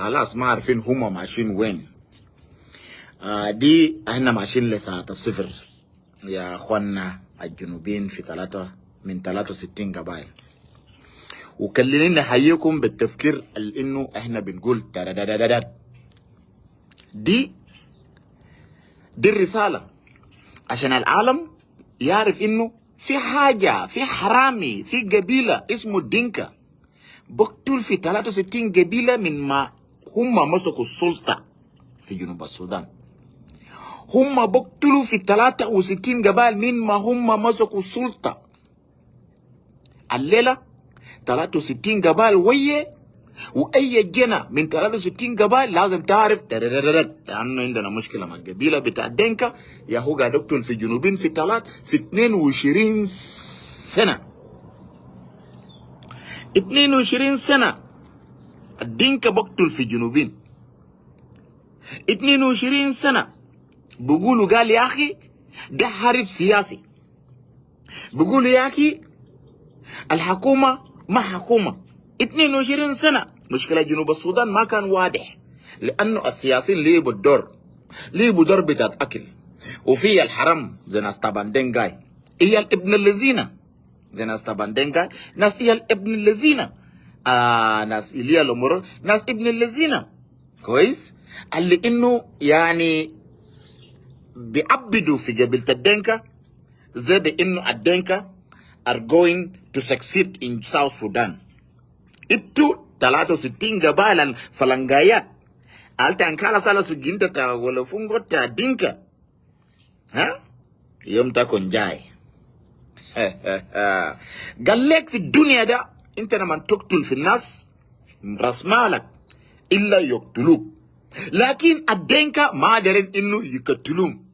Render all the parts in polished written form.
خلاص ما عارفين هما ماشيين وين. دي احنا ماشيين لساعة الصفر يا اخوانا الجنوبيين في 63 قبائل. وكلنا نحييكم بالتفكير انه احنا بنقول تردددد. دي الرسالة عشان العالم يعرف انه في حاجة، في حرامي، في قبيلة اسمه الدينكا بقتل في 63 قبيلة من ما هم مسكوا السلطة في جنوب السودان. هم بقتلوا في 63 قبائل من ما هم مسكوا السلطة. الليلة 63 قبائل وأي جنة من 63 قبائل لازم تعرف لأنه عندنا مشكلة مع القبيلة بتاع الدنكا. يا هو قاعد يقتل في جنوبين في 22 سنة. 22 سنة الدنكا بقتل في جنوبين. 22 سنة بيقولوا قال يا أخي ده حرب سياسي. بيقولوا يا أخي الحكومة ما حكومة. 22 سنة مشكلة جنوب السودان ما كان واضح، لأنه السياسيين ليبوا دور بتاعت أكل. وفي الحرم زي ناس طبعا دنجاي هي الابن الذين، زي ناس طبعا دنجاي ناس هي الابن الذين، ناس إليا الأمور ناس ابن الذين كويس، اللي إنه يعني بيعبدوا في قبيلة الدنكا زي بإنه الدنكا are going to succeed in South Sudan. Itu 63 قبائل فلنجايات alta ankala sala suginta ta wala fungo ta dinka يوم تكون جاي. قال لك في الدنيا ده انت لما تقتل في الناس راس مالك الا يقتلوك، لكن الدنكا ما قادرين انه يقتلوهم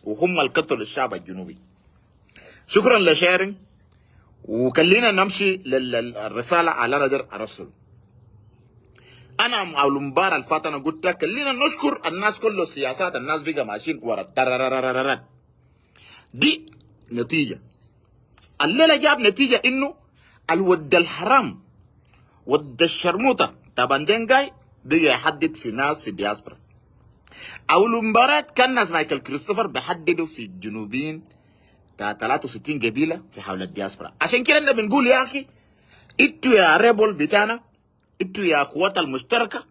وهم القتل الشعب الجنوبي. شكرا لشيرين، وخلينا نمشي للرسالة على ندر الرسول. أنا مع المباراة الفاتحة أنا قلت لك خلينا نشكر الناس كل السياسات الناس بقى ماشيين ورا تررررررر. دي نتيجة. الليلة جاب نتيجة إنه الود الحرام ود الشرموطة طبعا دنجاي بقى يحدد في ناس في الدياسبرا. أول مباراة كان ناس مايكل كريستوفر بيحددوا في الجنوبيين 63 قبيلة في حول الدياسبرا. عشان كده احنا بنقول يا أخي انتوا يا ريبول بتاعنا، انتوا يا قوات المشتركة،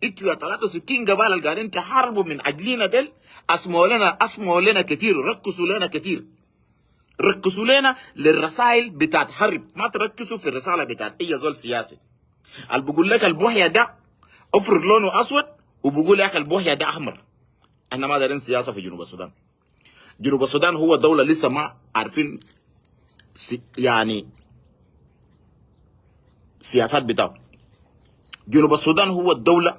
انتوا يا 63 قبائل اللي قاعدين تحاربوا من أجلنا دل، اسمعوا لنا كتير، ركزوا لنا للرسائل بتاعت حرب، ما تركزوا في الرسالة بتاعت أي زول سياسي. اللي بقول لك البوحية ده افرض لونه أسود وبقول لك البوحية ده أحمر. احنا ما دارين سياسة في جنوب السودان. جنوب السودان هو دولة لسه ما عارفين يعني سياسات بتاعه. جنوب السودان هو الدولة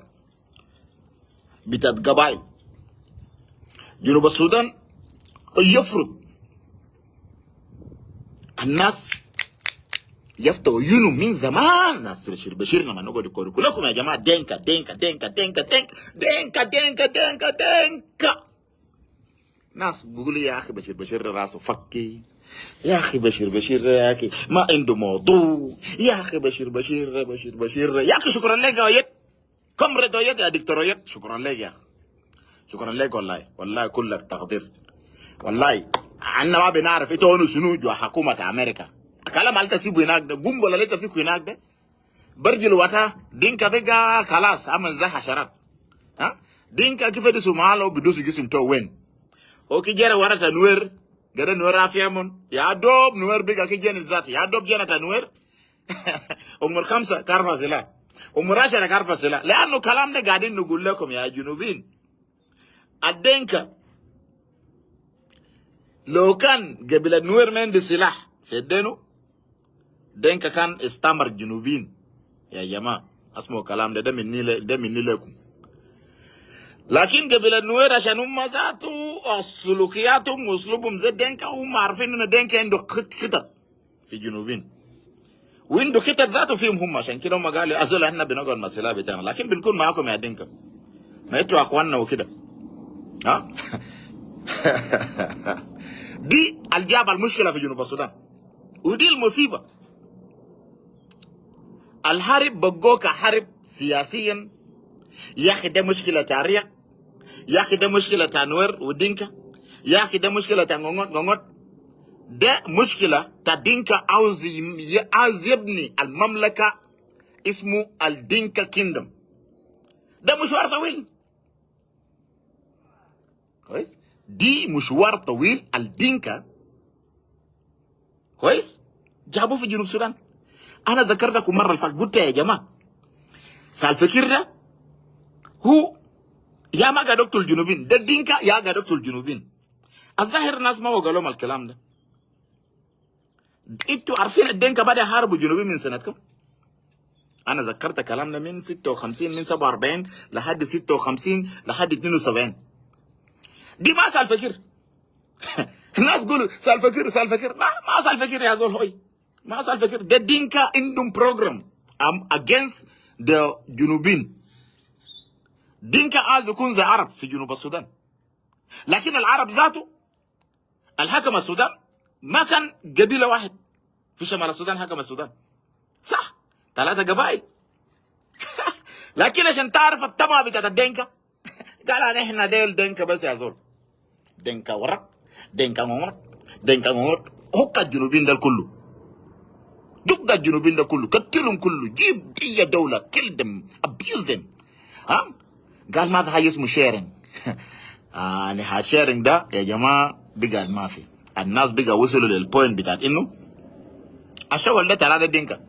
بتاعت قبائل. جنوب السودان يفرض الناس يفتحوا عيونهم من زمان. ناس بشير لما نقعد يقول لكم يا جماعة دينكا دينكا دينكا دينكا دينكا دينكا دينكا دينكا دينكا. ناس بيقولوا يا أخي بشير راسه فكي، يا أخي بشير يا أخي ما عنده موضوع، يا أخي بشير يا أخي. شكرا لك يا يد كمرد يا يد يا دكتور يد، شكرا لك يا أخي، شكرا لك والله كلك تقدير. والله عنا ما بنعرف إنتوا هنو شنو جوا حكومة أمريكا. كلام على تسيبوا هناك ده قنبلة اللي تفيكوا هناك ده برجل وتا دينكا بقى خلاص عمل زي حشرات. دينكا كيف يدوسوا معاه بدوسوا جسم تو وين اوكي جرى ورا تنوير قال نوير عافيامون يا دوب نوير بقى كي جن الذات يا دوب جنة تنوير. عمر 5 كارفة سلا، عمر 10 كارفة سلا، لأنه كلام ده قاعدين نقول لكم يا جنوبين. الدنكا لو كان قبل النوير ما عنده سلاح في الدينو دنكا كان استمر جنوبين يا جماعة. اسمعوا كلام ده مني لكم. لكن قبل النوير عشان هم ذاته سلوكياتهم واسلوبهم زي الدنكا، هم عارفين ان الدنكا عنده خطط في جنوبين وعنده خطط ذاته فيهم هم. عشان كده هم قالوا ازول احنا بنقعد مسألة بتاعنا لكن بنكون معاكم يا دنكا، ما انتوا اخواننا وكده. دي الجاب المشكلة في جنوب السودان، ودي المصيبة. الحرب بقوك حرب سياسيا يا أخي ده مشكلة تاريخ، يا أخي ده مشكلة تنوير ودينكا، يا أخي ده مشكلة تنغوت. ده مشكلة تدينكا عاوز يبني المملكة اسمه الدينكا كيندم. ده مشوار طويل كويس، دي مشوار طويل. الدينكا كويس جابوه في جنوب السودان. انا ذكرت لكم مره الفات قلت يا جماعه سالفكير ده هو يا ما قاعد يقتل الجنوبين، ده الدينكا يا قاعد يقتل الجنوبين. الظاهر الناس ما وقالوا لهم الكلام ده. انتوا عارفين الدينكا بدا يحاربوا الجنوبين من سنه كم؟ انا ذكرت الكلام ده من 56 من 47 لحد 56 لحد 72. دي ما سالفكير. الناس يقولوا سالفكير لا ما سالفكير يا زول هوي، ما سالفكير. ده الدينكا عندهم بروجرام against the جنوبين. دينكا عايز يكون زي عرب في جنوب السودان، لكن العرب ذاته الحكم السودان ما كان قبيله واحد. في شمال السودان حكم السودان صح 3 قبائل. لكن عشان تعرف الطمع بتاعت الدينكا قال احنا ديل دينكا بس يا زول، دينكا ورق دينكا غمر دينكا غمر. هكا الجنوبين ده كله، دق الجنوبين ده كله، قتلهم كله، جيب اي دوله kill them abuse them. ها قال ما في حاجه اسمه شيرنج. نهاية شيرنج ده يا جماعه بقى ما في. الناس بقى وصلوا للبوينت بتاعت انه الشغل ده ترى ده دينكا.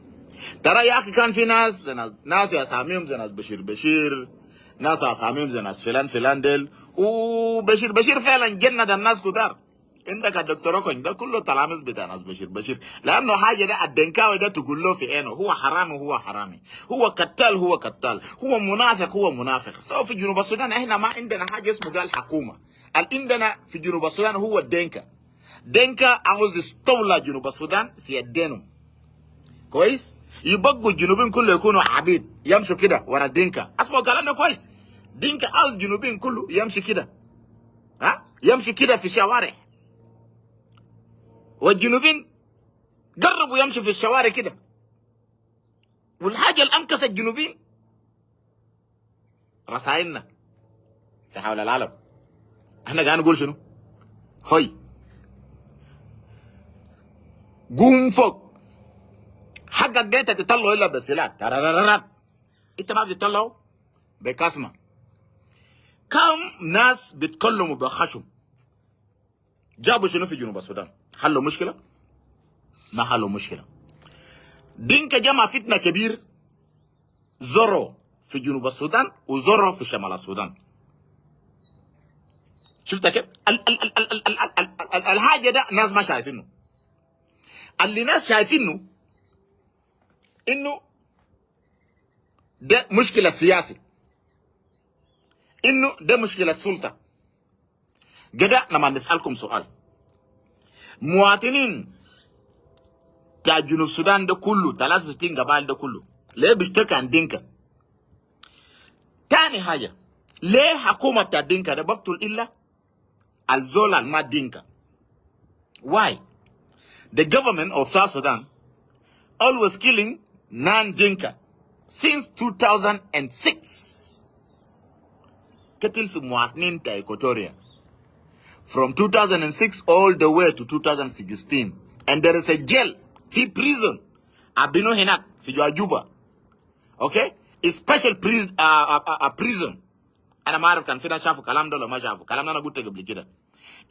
ترى يا اخي كان في ناس اساميهم زي ناس بشير، ناس اساميهم زي ناس فلان ديل، وبشير فعلا جند الناس كتار. عندك الدكتور اوكونج ده كله تلاميذ بتاع ناس بشير، لانه حاجه ده الدنكاوي ده تقول له في عينه هو حرامي هو حرامي، هو قتال هو منافق. سو في جنوب السودان احنا ما عندنا حاجه اسمه قال حكومه. اللي عندنا في جنوب السودان هو دينكا عاوز يستولى جنوب السودان في يدينهم كويس. يبقوا الجنوبين كله يكونوا عبيد يمشوا كده ورا دينكا. اسمعوا كلامنا كويس، دينكا عاوز الجنوبين كله يمشي كده، يمشي كده في الشوارع، والجنوبين قربوا يمشوا في الشوارع كده. والحاجه الانكس الجنوبين رسائلنا في حول العالم. احنا قاعدين نقول شنو؟ هاي قوم فوق، حقك ده انت تطلعه الا بالسلاح. انت ما بتطلعه بكاسمه. كم ناس بيتكلموا بخشم جابوا شنو في جنوب السودان؟ حلوا مشكله؟ ما حلوا مشكله. دينكا جمع فتنه كبير، زورو في جنوب السودان وزورو في شمال السودان. شفت كيف؟ الحاجه ده ناس ما شايفينه. اللي ناس شايفينه انه ده مشكله سياسي، انه ده مشكله سلطه. كده لما نسالكم سؤال، مواطنين بتاع جنوب السودان ده كله 63 قبائل ده كله ليه بيشتكي عن دينكا؟ تاني حاجه، ليه حكومه بتاع دينكا ده بقتل الا الزول ما دينكا؟ Why? The government of South Sudan always killing non-Dinka since 2006. قتل في مواطنين تا Equatoria from 2006 all the way to 2016. And there is a jail في prison عبينو هناك في جوجوبا. Okay? A special prison. أنا ما أعرف كان في ناس شافوا كلام ده ولا ما شافوا كلام ده. أنا قلت قبل كده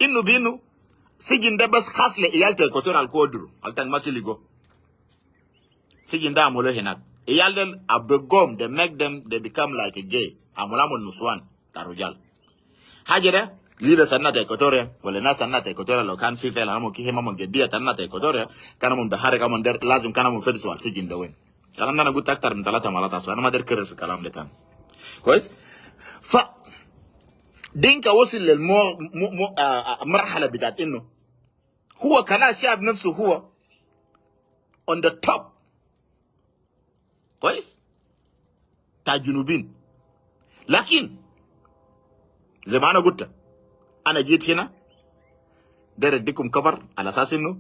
إنه بينو سجن ده بس خاص لعيال تا Equatoria الكودرو التان ما تلقوا. سجن ده عملوه هناك. عيال ده أبقوم they make them they become like a gay. عملوا النسوان تا رجال. حاجة ده ليدا سنة إيكواتوريا ولا ناس سنة إيكواتوريا لو كان في فعلا هم كي هم من جدية سنة إيكواتوريا كانوا من بحر كانوا من در لازم كانوا من فدس والسجن ده وين. كلام ده أنا قلت أكتر من 3 مرات أصلا أنا ما أقدر أكرر في الكلام ده تاني كويس. ف دينكا وصل مرحلة بتاعت إنه هو كان الشعب نفسه هو on the top كويس تاع الجنوبين. لكن زي ما أنا قلت أنا جيت هنا داير اديكم كبر على اساس انه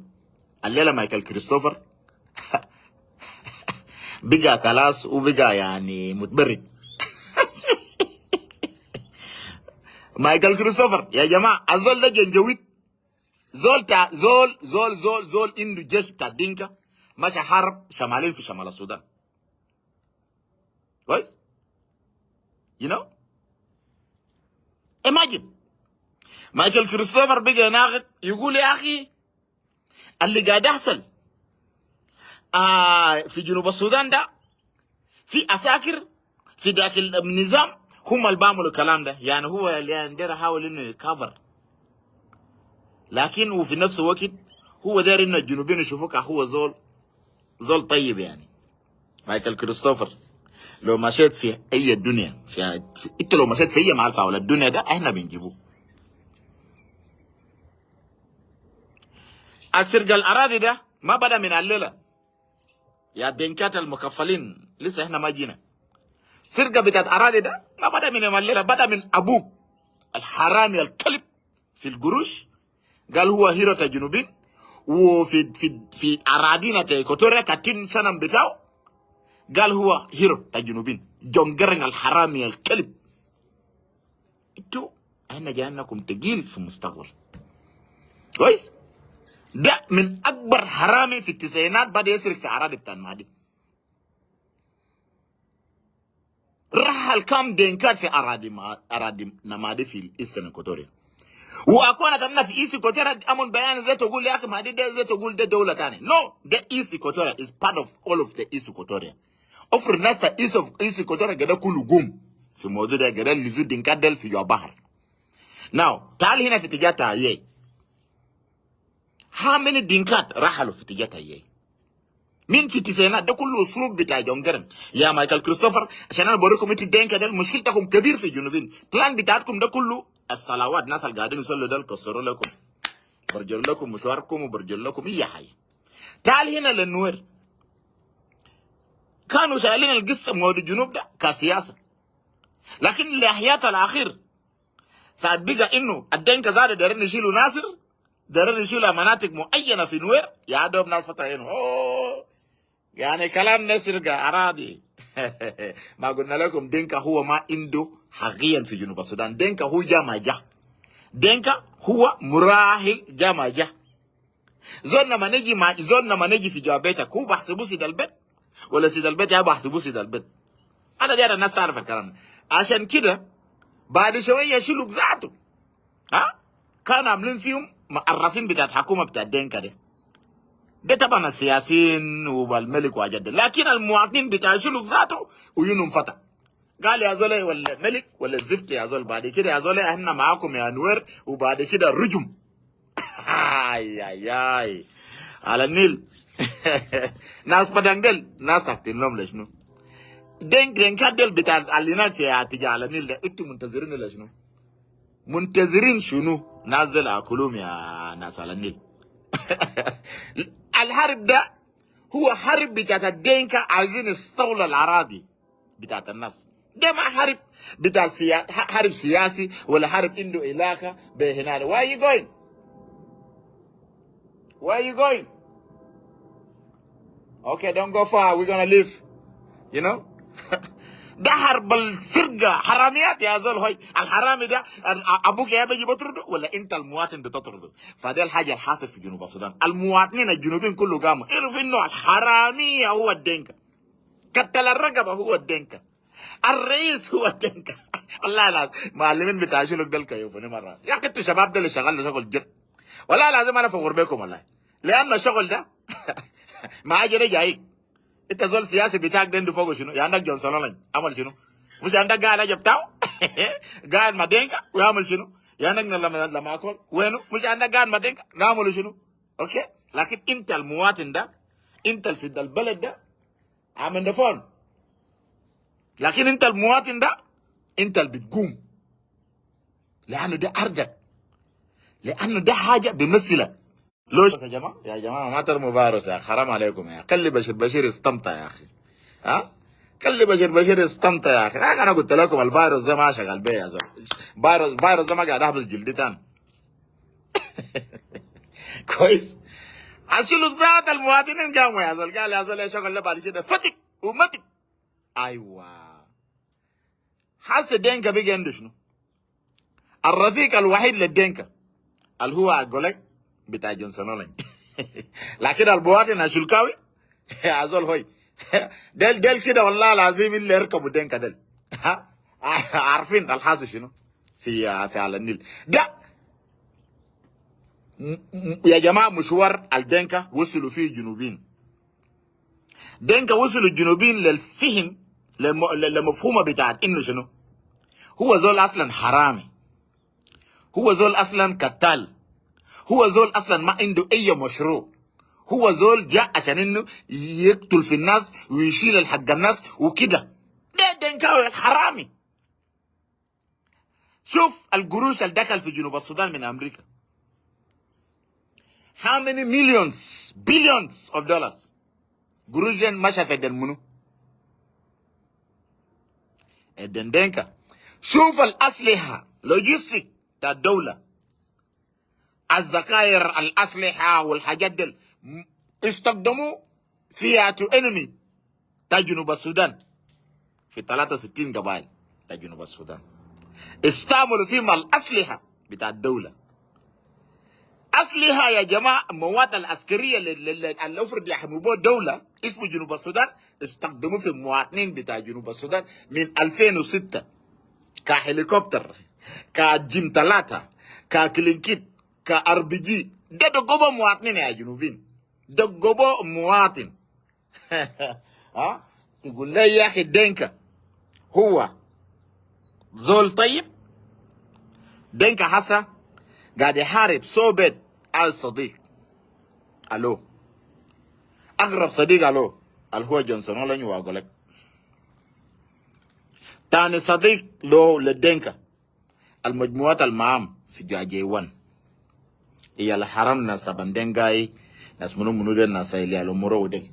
الليله مايكل كريستوفر بقى كلاس وبقى يعني متبرد. مايكل كريستوفر يا جماعه الزول ده جنجويد، زول عنده جيش بتاع دينكا ماشي حرب شمالين في شمال السودان. كويس؟ you know imagine مايكل كريستوفر بقى ناقد يقول يا اخي اللي قاعد يحصل في جنوب السودان ده في عساكر في ذاك النظام هم اللي بيعملوا الكلام ده. يعني هو اللي داير يحاول انه يكفر، لكن وفي نفس الوقت هو داير انه الجنوبيين يشوفوك هو زول طيب. يعني مايكل كريستوفر لو مشيت في اي الدنيا انت لو مشيت في اي محل في ولا الدنيا ده احنا بنجيبوه. السرقه الاراضي ده ما بدا من الليله يا دينكات المكفلين، لسه احنا ما جينا. سرقه بتاعت اراضي ده ما بدا من الليله، بدا من ابوك الحرامي الكلب في القروش، قال هو هيرو الجنوبين، وفي اراضينا تا ايكوتوريا كاتين سنم بتاعه قال هو هيرو الجنوبين. جون جرن الحرامي الكلب. انتوا احنا جايناكم تقيل في المستقبل. كويس؟ ده من اكبر حرامي في التسعينات بدا يسرق في اراضي بتاع المهدي. رحل كام دينكات في اراضي نمادي في الايسترن ايكوتوريا. واكون تمنا في ايست ايكوتوريا امون بيان زي تقول يا اخي مهدي ده زي تقول ده دوله ثانيه. نو، ده ايست ايكوتوريا is part of all of the east equatoria. افرض الناس ايست ايكوتوريا قاعده كله قوم في الموضوع ده، قاعده اللي زود دينكات دل في بحر. ناو تعال هنا في اتجاه تايي. ها من الدينكات رحلوا في اتجاه تايي مين في التسعينات؟ ده كله اسلوب بتاع جون جرن يا مايكل كريستوفر. عشان انا بوريكم انتوا الدينكا ده مشكلتكم كبير في الجنوبين. بلان بتاعتكم ده كله الصلوات، الناس اللي قاعدين يصلوا ده كسروا لكم، برجلوا لكم مشواركم وبرجلوا لكم اي حاجه. تعال هنا للنوير، كانوا شايلين القصه موضوع الجنوب ده كسياسه، لكن لاحيات الاخير ساعد بقى انه الدينكا زاد دايرين يشيلوا ناصر، دايرين يشيلوا مناطق معينه في نوير، يا دوب ناس فتحين يعني كلام نسرقة أراضي. ما قلنا لكم دينكا هو ما عنده حقيا في جنوب السودان. دينكا هو جا جا، دينكا هو مراحل جا جا. زولنا ما نجي في جواب بيتك هو بحسبوه سيد البيت، ولا سيد البيت يا بحسبوه سيد البيت. أنا داير الناس تعرف الكلام ده. عشان كده بعد شوية شلوك ذاته كانوا عاملين فيهم الرصين بتاعت حكومة بتاعت دينكا ده طبعا السياسيين والملك وجد، لكن المواطنين بتاع شلوك ذاته وينهم فتح قال يا زول ولا ملك ولا الزفت يا زول، بعد كده يا زول احنا معاكم يا نوير، وبعد كده الرجم. اي على النيل. ناس بدنجل ناس ساكتين لهم لشنو؟ دينكات ديل بتاع اللي هناك في اتجاه على النيل ده انتوا منتظرين لشنو؟ منتظرين شنو؟ نازل اكلهم يا ناس على النيل. الحرب ده هو حرب بتاعت الدينكا، عايزين يستولوا الاراضي بتاعت الناس. ده ما حرب بتاع حرب سياسي ولا حرب عنده علاقه بهنا. Why are you going? Why are you going? Okay, don't go far. We're gonna leave. You know? ده حرب السرقه، حراميات يا زول. هاي الحرامي ده ابوك يا بيجي بطرده ولا انت المواطن بتطرده؟ فده الحاجه الحاصل في جنوب السودان. المواطنين الجنوبيين كله قاموا عرفوا انه الحرامي هو الدينكا، قتل الرقبه هو الدينكا، الرئيس هو الدينكا. والله لازم معلمين بتاع شلوك ده الكيوفني مره يا اخي. انتوا شباب ده اللي شغال شغل جد، والله لازم انا فخور بكم والله، لان الشغل ده ما اجي جايك. انت زول سياسي بتاعك ده عنده فوق شنو؟ يعني عندك جون سولون عمل شنو؟ مش عندك قاعد اجى بتاعه قاعد مدينكا ويعمل شنو؟ يعني لما اكل وينه؟ مش عندك قاعد مدينكا نعمل شنو؟ اوكي؟ لكن انت المواطن ده، انت السيد البلد ده عامل دفون، لكن انت المواطن ده انت اللي بتقوم، لانه ده ارجك، لانه ده حاجه بيمثلك. لوش يا جماعه ما ترموا فيروس يا اخي، حرام عليكم يا اخي. خلي بشير يستمتع يا اخي. خلي بشير يستمتع يا اخي. انا قلت لكم الفيروس ده ما شغال بيه يا زلمه. فيروس ده ما قاعد احبس جلدي تاني. كويس؟ عشان ذات المواطنين قاموا يا زول، قال يا زول يا شغل بعد كده فتك ومتك. ايوه حس دينكا بيجي عنده شنو؟ الرفيق الوحيد للدينكا اللي هو اقول لك بتاع جونسون اولين. لكن البواطن الشلكاوي ازول هوي. ديل كده والله العظيم اللي يركبوا الدينكا ديل. ها عارفين الحاصل شنو في على النيل ده. يا جماعه مشوار الدينكا وصلوا فيه الجنوبين. دينكا وصلوا الجنوبين للفهم لمفهومه بتاعت انه شنو. هو زول اصلا حرامي، هو زول اصلا قتال، هو زول اصلا ما عنده اي مشروع، هو زول جاء عشان انه يقتل في الناس ويشيل الحق الناس وكده. ده دينكاوي الحرامي. شوف القروش اللي دخل في جنوب السودان من امريكا. How many millions billions of dollars قروش دي مشى في دين منو؟ الدين دينكا. شوف الاسلحه لوجيستيك بتاع الدوله، الذخائر الاسلحه والحاجات دي استخدموا فيها تو انمي بتاع جنوب السودان في 63 قبائل بتاع جنوب السودان. استعملوا فيهم الاسلحه بتاع الدوله. اسلحه يا جماعه، مواد العسكريه اللي المفروض يحموا بها الدوله اسمه جنوب السودان استخدموا في المواطنين بتاع جنوب السودان من 2006 كهليكوبتر، كجيم 3، ككلينكيت، كار بي جي. ده دقوبه مواطنين يا جنوبين، دقوبه مواطن. ها تقول لي يا اخي دينكا هو زول طيب؟ دينكا حسا قاعد يحارب صوبت الصديق. الو اقرب صديق الو اللي هو جونسون اولين واقول لك. تاني صديق له للدينكا المجموعات المعام في جاجي 1 هي الحرم ناس بندنجاي ناس منو دي ناس اللي الامور دي.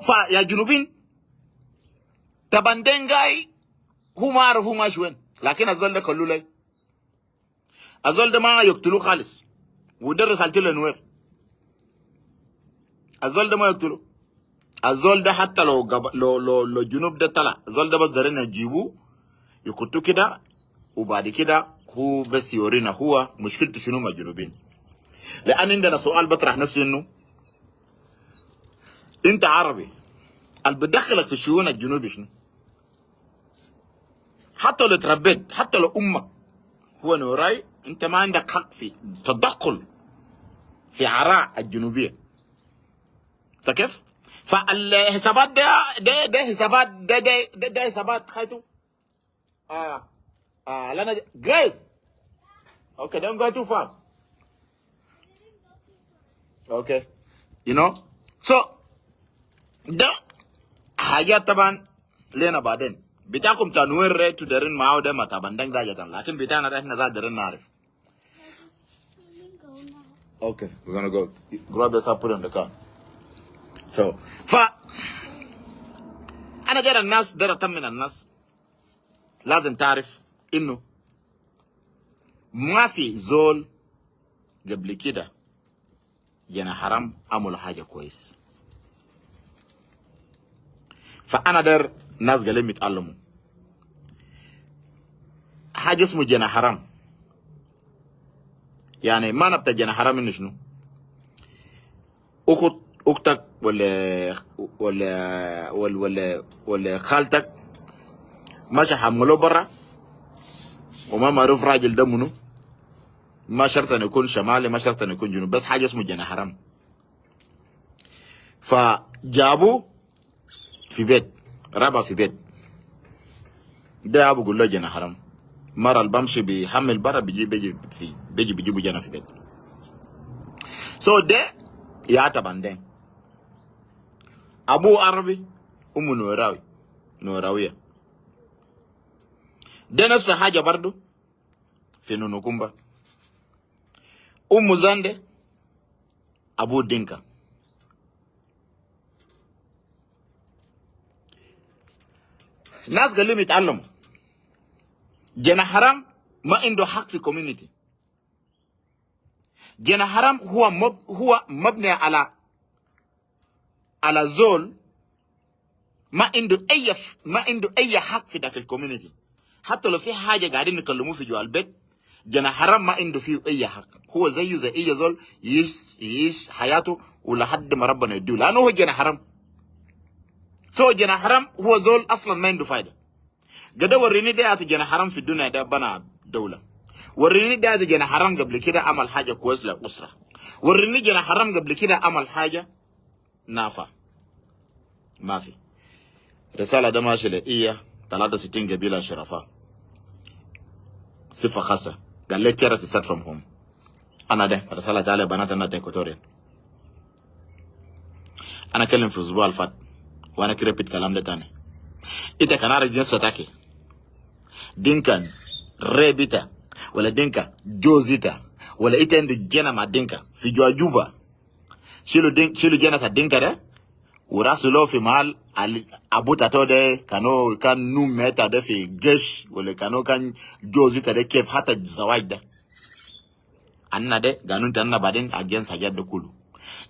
فا يا جنوبين تبندنجاي هو ما عارف هو ماشي وين، لكن الزول ده كله لي. الزول ده ما يقتلوه خالص ودرس على نوير. الزول ده ما يقتلوه. الزول ده حتى لو جنوب ده طلع، الزول ده بس دارين يجيبوه يكتو كده وبعد كده هو بس يورينا هو مشكلته شنو مع الجنوبين. لان عندنا سؤال بطرح نفسه انه انت عربي اللي بتدخلك في شؤون الجنوب شنو؟ حتى لو تربيت، حتى لو امك هو نوراي، انت ما عندك حق في تدخل في عراء الجنوبيه. كيف؟ فالحسابات ده حسابات ده حسابات خايتو. لنا جريس. Okay, don't go too far. Okay. You know? So ده حاجات طبعا لنا بعدين. بتاعكم تنوير تدرين معاه ده ما تبندن ذاك، لكن بتاعنا ده احنا درين نعرف. Okay, we're gonna go. Grab this up, put it in the car. So أنا داير الناس، داير أطمن الناس. لازم تعرف إنه ما في زول قبل كده جنا حرام عملوا حاجة كويس. فأنا داير ناس قالين يتعلموا حاجة اسمه جنا حرام. يعني ما نبتة جنا حرام إنه شنو؟ أختك ولا خالتك ماشي حملوه برا وما معروف راجل ده منو، ما شرط ان يكون شمالي، ما شرط ان يكون جنوب، بس حاجه اسمه جنا حرام. فجابوه في بيت، ربى في بيت. ده ابو قول له جنا حرام. مره اللي بمشي بيحمل برا بيجيبوا جنا في بيت. ده يا تبندين ابوه عربي، امه نوراويه. ده نفس حاجه برضو في نونوكومبا. امه زاندي، ابوه دينكا. ناس قال لهم يتعلموا. جنا حرام ما عنده حق في كوميونيتي. جنا حرام هو مبني على زول ما عنده اي حق في ذاك الكوميونيتي. حتى لو في حاجه قاعدين يكلموه في جوا البيت، جنا حرام ما عنده فيه اي حق، هو زيه زي اي زول يعيش حياته ولحد ما ربنا يديه، لانه هو جنا حرام. سو جنا حرام هو زول اصلا ما عنده فايده. قد وريني ده جنا حرام في الدنيا ده بنى دوله، وريني ده جنا حرام قبل كده عمل حاجه كويس للاسره، وريني جنا حرام قبل كده عمل حاجه نافع. ما في. رساله ده ماشي لإيه 63 قبيله شرفاء، صفه خاصه، قال لي charity start from home. انا ده رساله تعالى بنات انا تيكوتوريان. انا اتكلم في الاسبوع اللي فات وانا كريبت كلام ده تاني. انت كان عارف نفسك تاكي دينكا ريبيتا ولا دينكا جوزيتا ولا انت عندك جنة مع دينكا في جوجوبا، شيلوا جنة الدينكا ده وراسلو في محل ابو تاتو ده كان نو ميتا ده في جيش ولا كان جوزيتا ده كيف حتى الزواج ده أنا ده قانون تنا بعدين أجنس حاجات ده كله.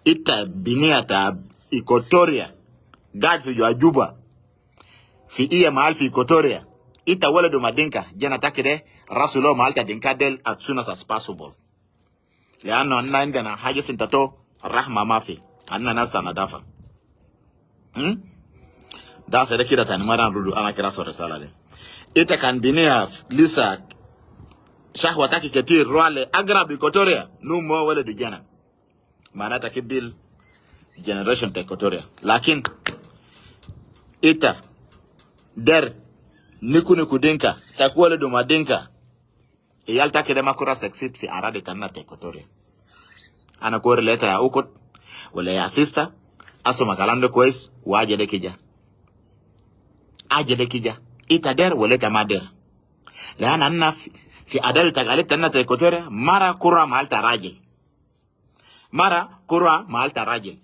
إتا بنية تا إيكوتوريا قاعد في جوجوبا في إيه محل في إيكوتوريا، إتا ولده ما دينكا جانا تاكي ده راسلو محل تا دينكا ديل as soon as possible، لأنه أنا عندنا حاجة سنتاتو الرحمة ما في، أنا ناس ندافع. ده سيدا كده تاني مرة نردو أنا كده صور رسالة دي. إتا كان بنية لسا شهوة تاكي كتير روالي أقرب إيكوتوريا نو مو ولد جانا معناتها كبيل جنريشن تيكوتوريا. لكن إتا در نيكو دينكا تاكوالي دوما دينكا إيال تاكي دما كورا سكسيت في أرادي تانا تيكوتوريا. أنا كوري ليتا يا أوكوت ولا يا سيستا أسو مكالام دي كويس واجه دي كجا إتا در وليتا ما در، لأن أنا في أداري تاكاليت تانا تيكوتوريا مرة كورا مالتا راجل، مرة كورا مالتا راجل،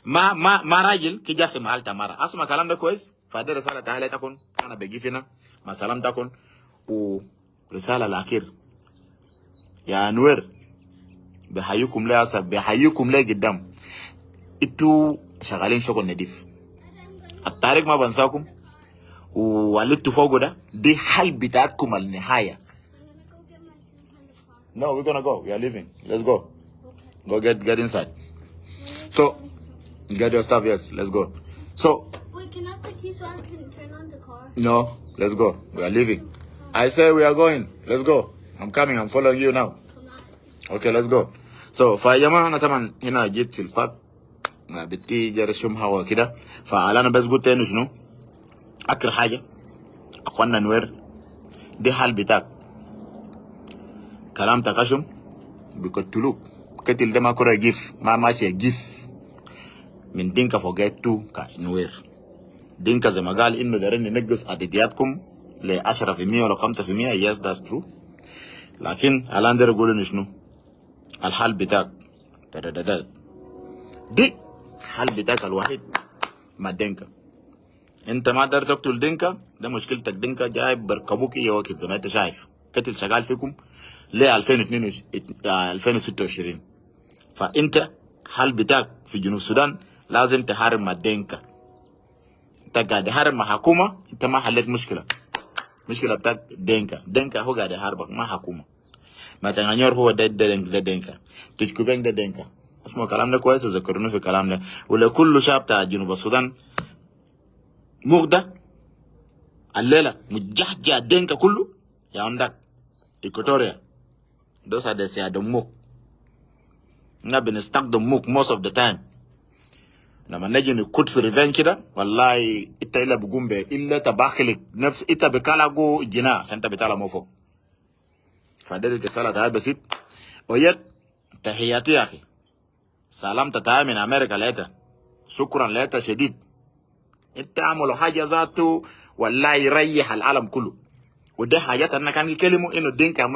ما راجل كجا في مالتا مرة. أسمع كلام ده كويس. فهذه رسالة تعالى تكون أنا بجي فينا ما سلام تكون. ورسالة الأخير يا نوير بحييكم ليه أسر بحييكم ليه قدام، إنتوا شغالين شغل نضيف، الطريق ما بنساكم وولدتوا فوقه ده، دي حل بتاعتكم النهاية. No, we're gonna go. We are leaving. Let's go. Go get inside. So, get your stuff. Yes, let's go. So. Wait, can I have the key so I can turn on the car? No, let's go. We are leaving. I say we are going. Let's go. I'm coming. I'm following you now. Okay, let's go. So, فياما أنا طبعا هنا جيت في الباك بتي جرشم هوا كده، فعلى أنا بس قلت إنه شنو أكر حاجة أخوانا نوير دي حال بتاعك كلام تقشم بيقتلوك قتل ده ما كره جيف ما ماشي جيف من دينكا فوقيتو كنوير. دينكا زي ما قال انه دارين ننقص عددياتكم ل 10% ولا 5%. yes that's true. لكن الان دار يقولوا شنو الحل بتاعك دي حل بتاعك الوحيد مع دينكا. انت ما دار تقتل دينكا ده مشكلتك. دينكا جايب بركبوك يا وقت زي ما انت شايف قتل شغال فيكم ل 2026. فانت حل بتاعك في جنوب السودان لازم تحارب مع دينكا. انت قاعد تحارب مع حكومه، انت ما حليت مشكله بتاعت دينكا هو قاعد يحاربك ما حكومه. ما تنغنيور هو ده دينكا تجكوبين ده دينكا. اسمعوا كلام ده كويس وذكروني في الكلام ده. ولكل شعب بتاع جنوب السودان مغدا الليله مجحجه دينكا كله يا عندك إيكوتوريا those are the سيادموك بنستخدموك most of the time. لما نجي نكود في ريفين كده والله انت الا بقوم به الا تباخلك نفس انت بكالاغو جنا عشان انت بتالا مو فوق. فده الرساله تعال بسيط ويك تحياتي يا اخي. سلام تتعامل من امريكا لقيتها شكرا لقيتها شديد. انت عملوا حاجه ذاته والله يريح العالم كله. وده حاجات انا كان يكلموا انه الدين